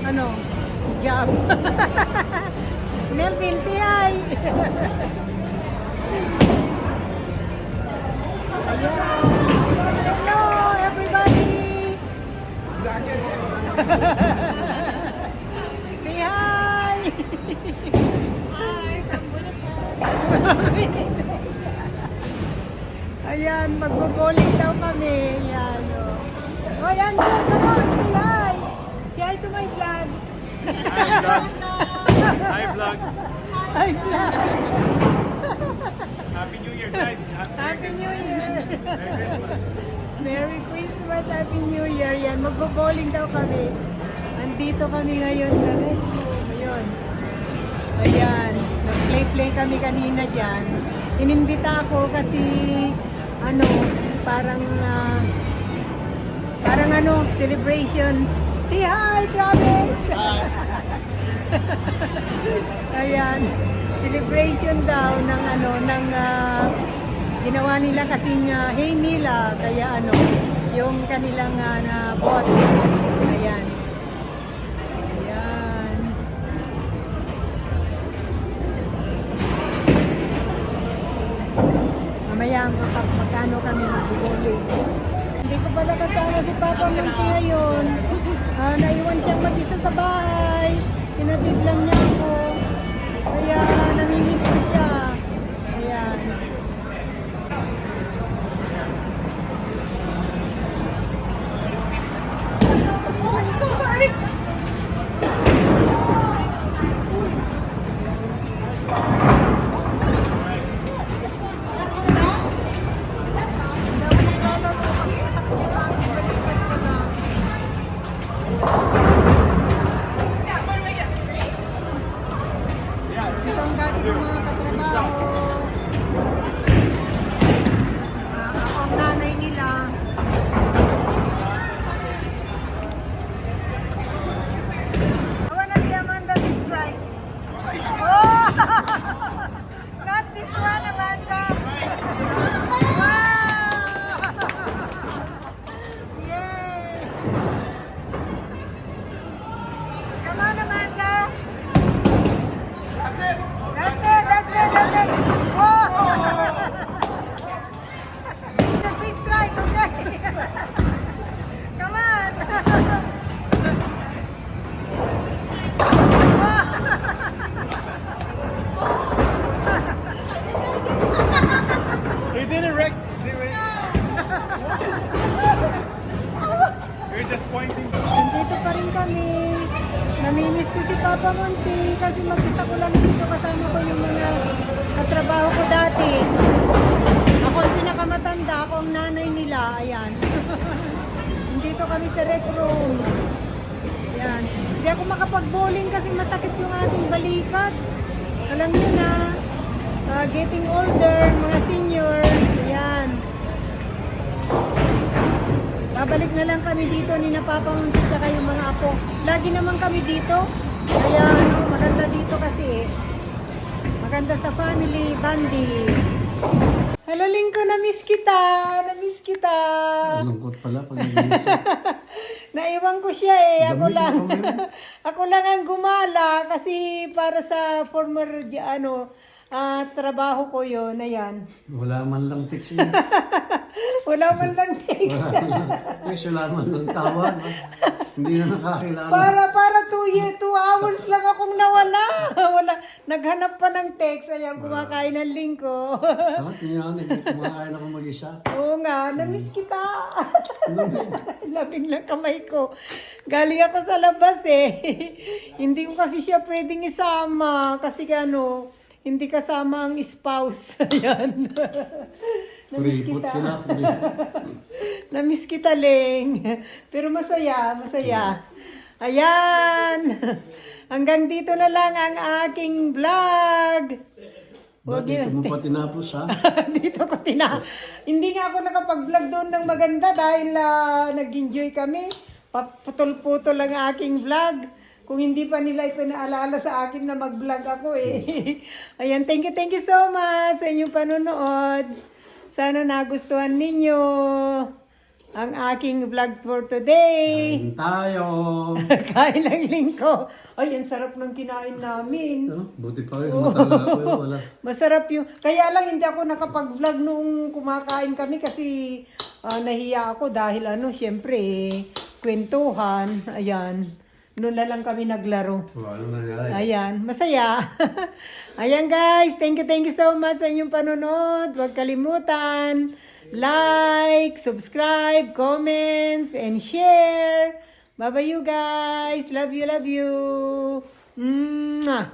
ano, job. Melvin, say hi! Ayan. Hello, everybody! Say hi! Hi, from Bulacan. Ayan, magbo-bowling daw kami. Ayan, o. Oh, yan, come on, say hi! Say hi to my vlog. Hi vlog. Hi, vlog. Happy New Year, Dad. Happy New Year! Merry Christmas. Merry Christmas, Happy New Year. Yan, magbo-bowling daw kami. Andito kami ngayon sa restroom. Ayun. Ayan, nag-play-play kami kanina dyan. Inimbita ako kasi, ano, parang celebration. Say hi, Travis! Hi. Ayan, celebration daw ng ginawa nila kasing hay nila, kaya yung kanilang na bot. Ayan. Ayan. Mamaya magkano kami mag-bowling. Hindi ko pala kasama si Papa Monty ngayon. Naiwan siyang mag-isa sa bahay. Tinatid lang niya ako. Kaya namimiss ko siya. Ayan. So sorry! Ito ang dati ng mga katrabaho. Ako ang nanay nila. Awa na si Amanda si strike. Oh! Not this one, Amanda. Wow! Yay! Come on, Amanda. That's it. That's it. Whoa! The big strike, okay? Come on! You didn't wreck. You're just pointing. Nandito pa rin kami. Namimiss ko si Papa Monty kasi mag-isa ko lang dito, kasama ko yung mga katrabaho ko dati. Ako ang pinakamatanda, ako ang nanay nila. Ayan. Nandito kami sa rec room. Ayan. Hindi ako makapag-bowling kasi masakit yung ating balikat. Alam niyo na, getting older, mga seniors. Ayan. Babalik na lang kami dito ni na Papa Monty tsaka yung mga apo. Lagi naman kami dito. Kaya maganda dito kasi maganda sa family bonding. Hello Lingko, na-miss kita. Na-miss kita. Lungkot pala pag nag-iisip. Naiwan ko siya eh. Ako Dami lang. mo ngayon. Ako lang ang gumala kasi para sa former trabaho ko yon. Ayan. Wala man lang text niya. Wala man lang text. Wala man lang tawag. Hindi na nakakilala. Para 2 hours lang akong nawala. Wala. Naghanap pa ng text. Ayan, kumakain ng lingko. Tingnan, kumakain ako mag-isa. Oo nga, na-miss kita. Labing lang kamay ko. Galing ako sa labas eh. Hindi ko kasi siya pwedeng isama. Kasi hindi kasama ang spouse. Ayan. Na-miss Kuripot kita. sila. Na-miss kita, Ling. Pero masaya. Ayan. Hanggang dito na lang ang aking vlog. Bakit mo pa tinapos ha? Dito ko Hindi nga ako nakapag-vlog doon ng maganda dahil nag-enjoy kami. Putol-putol ang aking vlog. Kung hindi pa nila ipinaalala sa akin na mag-vlog ako eh. Ayan, thank you so much sa inyong panonood. Sana nagustuhan ninyo. ang aking vlog for today. Kain tayo. Kain ng lingko. Ay, ang sarap ng kinain namin. Ano? Buti pa rin. Matagal ako yun. Wala. Masarap yung... Kaya lang hindi ako nakapag-vlog nung kumakain kami kasi nahiya ako dahil syempre, kwentuhan. Ayan. Noon na lang kami naglaro. Anong nangyari? Ayan, masaya. Ayan guys, thank you so much sa inyong panonood. Huwag kalimutan, like, subscribe, comments, and share. Bye-bye you guys. Love you, love you. Mwah.